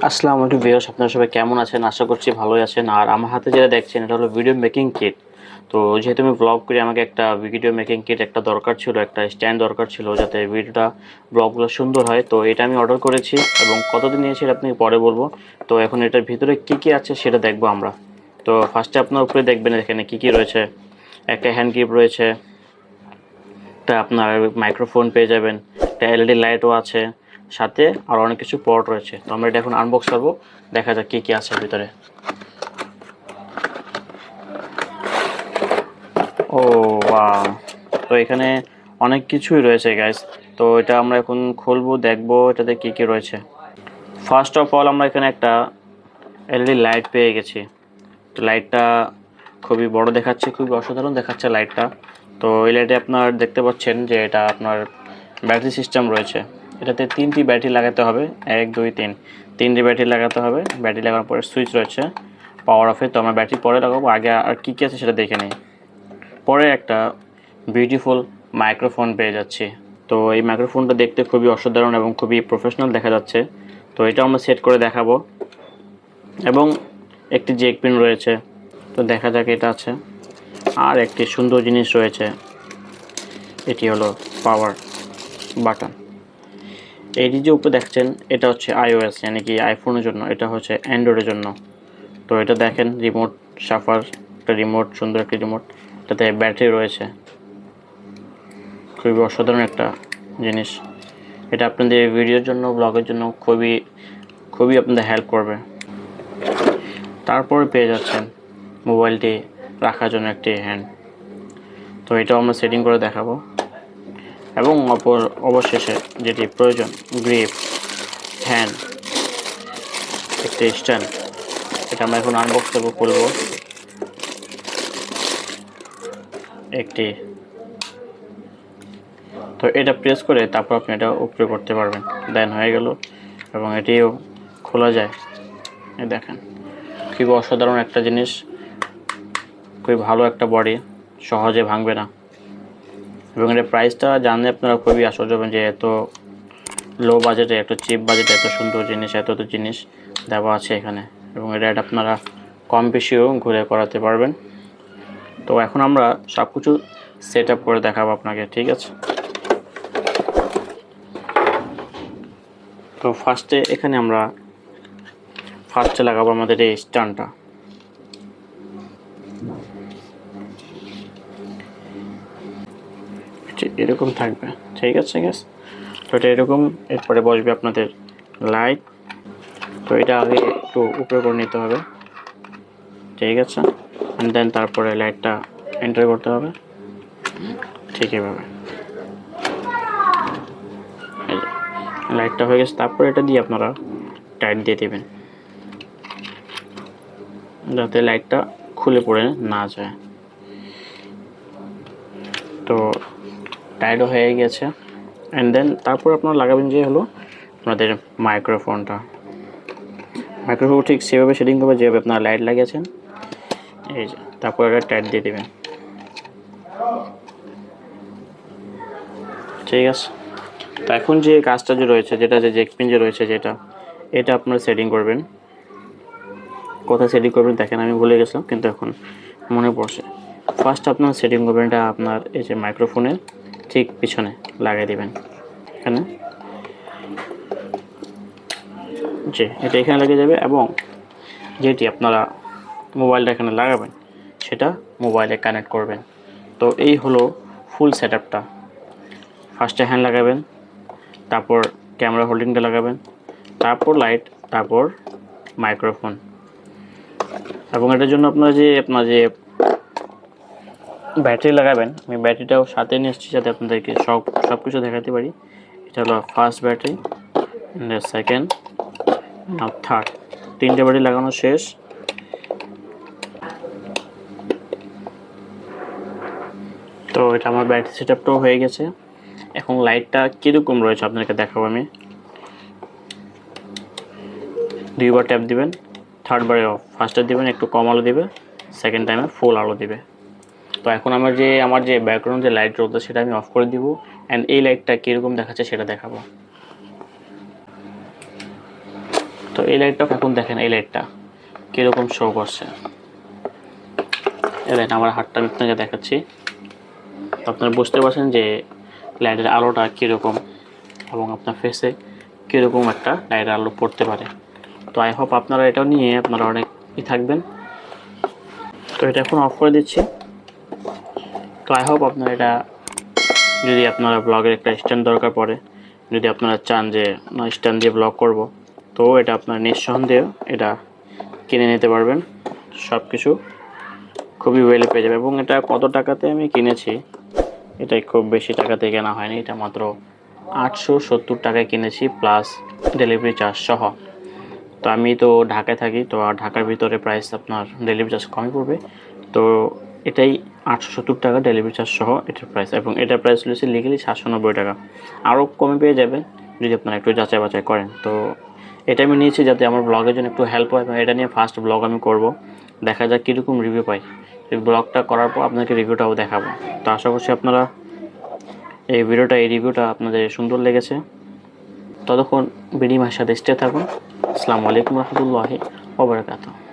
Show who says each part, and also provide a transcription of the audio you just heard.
Speaker 1: আসসালামু আলাইকুম ভিউয়ার্স, আপনারা সবাই কেমন আছেন? আশা করছি ভালোই আছেন। আর আমার হাতে যেটা দেখছেন এটা হলো ভিডিও মেকিং কিট। তো যেহেতু আমি ব্লগ করি, আমাকে একটা ভিডিও মেকিং কিট একটা দরকার ছিল, একটা স্ট্যান্ড দরকার ছিল যাতে ভিডিওটা ব্লগগুলো সুন্দর হয়। তো এটা আমি অর্ডার করেছি এবং কতদিন নিয়েছি এটা আপনি পরে বলবো। তো এখন এটার ভিতরে কি কি আছে সেটা দেখবো আমরা। তো ফার্স্টে আপনার উপরে দেখবেন এখানে কি কি রয়েছে। একটা হ্যান্ড গ্রিপ রয়েছে, একটা আপনার মাইক্রোফোন পেয়ে যাবেন, একটা এলইডি লাইটও আছে, সাথে আর অনেক কিছু পোর্ট রয়েছে। তো আমরা এটা এখন আনবক্স করবো, দেখা যাক কী কী আছে ভিতরে। ও বাহ! তো এখানে অনেক কিছুই রয়েছে গাইস। তো এটা আমরা এখন খুলবো, দেখবো এটাতে কী কী রয়েছে। ফার্স্ট অফ অল আমরা এখানে একটা এলইডি লাইট পেয়ে গেছি। তো লাইটটা খুবই বড় দেখাচ্ছে, খুবই অসাধারণ দেখাচ্ছে লাইটটা। তো এই লাইটে আপনার দেখতে পাচ্ছেন যে এটা আপনার ব্যাটারি সিস্টেম রয়েছে। এটাতে 3টি ব্যাটারি লাগাতে হবে, 1 2 3 3টি ব্যাটারি লাগাতে হবে। ব্যাটারি লাগানোর পরে সুইচ রয়েছে পাওয়ার অফে। তো আমরা ব্যাটারি পরে লাগাবো, আগে আর কী কী আছে সেটা দেখে নিই। পরে একটা বিউটিফুল মাইক্রোফোন পেয়ে যাচ্ছি। তো এই মাইক্রোফোনটা দেখতে খুবই অসাধারণ এবং খুবই প্রফেশনাল দেখা যাচ্ছে। তো এটা আমরা সেট করে দেখাবো। এবং একটি জ্যাক পিন রয়েছে, তো দেখা যাক এটা আছে। আর একটি সুন্দর জিনিস রয়েছে, এটি হলো পাওয়ার বাটন। এইটি যে উপরে দেখছেন এটা হচ্ছে iOS, মানে কি আইফোনের জন্য, এটা হচ্ছে অ্যান্ড্রয়েডের জন্য। তো এটা দেখেন রিমোট সাফার, একটা রিমোট, সুন্দর একটি রিমোট, এটাতে ব্যাটারি রয়েছে। খুবই অসাধারণ একটা জিনিস। এটা আপনাদের ভিডিওর জন্য, ব্লগের জন্য খুবই খুবই আপনাদের হেল্প করবে। তারপরে পেয়ে যাচ্ছেন মোবাইলটি রাখার জন্য একটি হ্যান্ড। তো এটাও আমরা সেটিং করে দেখাবো। এবং অবশেষে যেটি প্রয়োজন, গ্রিপ, হ্যান্ড, একটি স্ট্যান্ড। এটা আমরা এখন আনবক্স করবো, খুলবো। একটি, তো এটা প্রেস করে তারপর আপনি এটা উপরে করতে পারবেন, দেন হয়ে গেল। এবং এটিও খোলা যায়, এই দেখেন। খুবই অসাধারণ একটা জিনিস, খুবই ভালো একটা বডি, সহজে ভাঙবে না। এবং এর প্রাইসটা জানলে আপনারা খুবই আশ্চর্য হবেন যে এত লো বাজেটে, এত চিপ বাজেটে এত সুন্দর জিনিস, এত জিনিস দেওয়া আছে এখানে। এবং এটা আপনারা কম বেশিও ঘুরে করাতে পারবেন। তো এখন আমরা সব কিছু সেট আপ করে দেখাবো আপনাকে, ঠিক আছে? তো এখানে আমরা ফার্স্টে লাগাবো আমাদের এই স্ট্যান্ডটা। এরকম থাকবে, ঠিক আছে গ্যাস। তো এটা এরকম, এরপরে বসবে আপনাদের লাইট। তো এটা আগে একটু উপরে করে নিতে হবে, ঠিক আছে। অ্যান্ড দেন তারপরে লাইটটা এন্টার করতে হবে, ঠিক এভাবে। লাইটটা হয়ে গেছে, তারপরে এটা দিয়ে আপনারা টাইট দিয়ে দেবেন যাতে লাইটটা খুলে পড়ে না যায়। তো টাইটও হয়ে গেছে। অ্যান্ড দেন তারপর আপনারা লাগাবেন যে হলো আপনাদের মাইক্রোফোনটা ঠিক সেভাবে সেটিং করবে যেভাবে আপনারা লাইট লাগিয়েছেন, এই যে। তারপর এটা টাইট দিয়ে দেবেন, ঠিক আছে। তো এখন যে কাজটা যে রয়েছে, যেটা যে জ্যাক পিন যে রয়েছে, এটা আপনারা সেটিং করবেন। কোথায় সেটিং করবেন দেখেন, আমি ভুলে গেছিলাম কিন্তু এখন মনে পড়ছে। ফার্স্ট আপনার সেটিং করবেন এটা আপনার এই যে মাইক্রোফোনের ঠিক পিছনে লাগিয়ে দেবেন, এখানে, যে এটা এখানে লেগে যাবে। এবং যেটি আপনারা মোবাইলটা এখানে লাগাবেন সেটা মোবাইলে কানেক্ট করবেন। তো এই হলো ফুল সেট আপটা। ফার্স্টে হ্যান্ড লাগাবেন, তারপর ক্যামেরা হোল্ডিংটা লাগাবেন, তারপর লাইট, তারপর মাইক্রোফোন। এবং এটার জন্য আপনার যে ব্যাটারি লাগাবেন, আমি ব্যাটারিটাও সাথে নিয়ে এসেছি যাতে আপনাদেরকে সব কিছু দেখাতে পারি। এটা হলো ফার্স্ট ব্যাটারি, সেকেন্ড, আর থার্ড। 3টে ব্যাটারি লাগানো শেষ। তো এটা আমার ব্যাটারি সেট আপটাও হয়ে গেছে। এখন লাইটটা কীরকম রয়েছে আপনাদেরকে দেখাবো আমি। 2বার ট্যাপ দিবেন, থার্ডবারে অফ। ফার্স্টে দিবেন একটু কম আলো দিবে, সেকেন্ড টাইমে ফুল আলো দিবে। তো এখন আমার যে ব্যাকগ্রাউন্ড যে লাইট রয়েছে সেটা আমি অফ করে দিব। অ্যান্ড এই লাইটটা কীরকম দেখাচ্ছে সেটা দেখাবো, তো এই লাইটটা এখন দেখেন, এই লাইটটা কীরকম শো করছে। এই লাইট আমার হাতটা আমি আপনাকে দেখাচ্ছি, তো আপনারা বুঝতে পারছেন যে লাইটের আলোটা কীরকম এবং আপনার ফেসে কীরকম একটা লাইটের আলো পড়তে পারে। তো আই হোপ আপনারা এটা নিয়ে আপনারা অনেক থাকবেন। তো এটা এখন অফ করে দিচ্ছি। তো আই হোপ আপনারা এটা, যদি আপনারা ব্লগের একটা স্ট্যান্ড দরকার পড়ে, যদি আপনারা চান যে স্ট্যান্ড দিয়ে ব্লগ করব, তো এটা আপনারা নিঃসন্দেহে এটা কিনে নিতে পারবেন। সব কিছু খুবই ওয়েলে পেয়ে যাবে। এবং এটা কত টাকাতে আমি কিনেছি, এটাই খুব বেশি টাকাতে কেনা হয়নি, এটা মাত্র 870 টাকায় কিনেছি প্লাস ডেলিভারি চার্জ সহ। তো আমি তো ঢাকায় থাকি, তো আর ঢাকার ভিতরে প্রাইস আপনার ডেলিভারি চার্জ কমই পড়বে। তো এটাই 870 টাকা ডেলিভারি চার্জ সহ এটার প্রাইস, এবং এটার প্রাইস হচ্ছে লিগালি 790 টাকা। আরও কমে পেয়ে যাবেন যদি আপনারা একটু যাচাই বাছাই করেন। তো এটা আমি নিয়েছি যাতে আমার ব্লগের জন্য একটু হেল্প হয়, এবং এটা নিয়ে ফার্স্ট ব্লগ আমি করব, দেখা যাক কীরকম রিভিউ পাই। এই ব্লগটা করার পর আপনাকে রিভিউটাও দেখাবো। তো আশা করছি আপনারা এই রিভিউটা আপনাদের সুন্দর লেগেছে। ততক্ষণ বিডি মায়ের সাথে স্টে থাকুন। আসসালামু আলাইকুম রহমতুল্লাহি ওয়া বারাকাতুহু।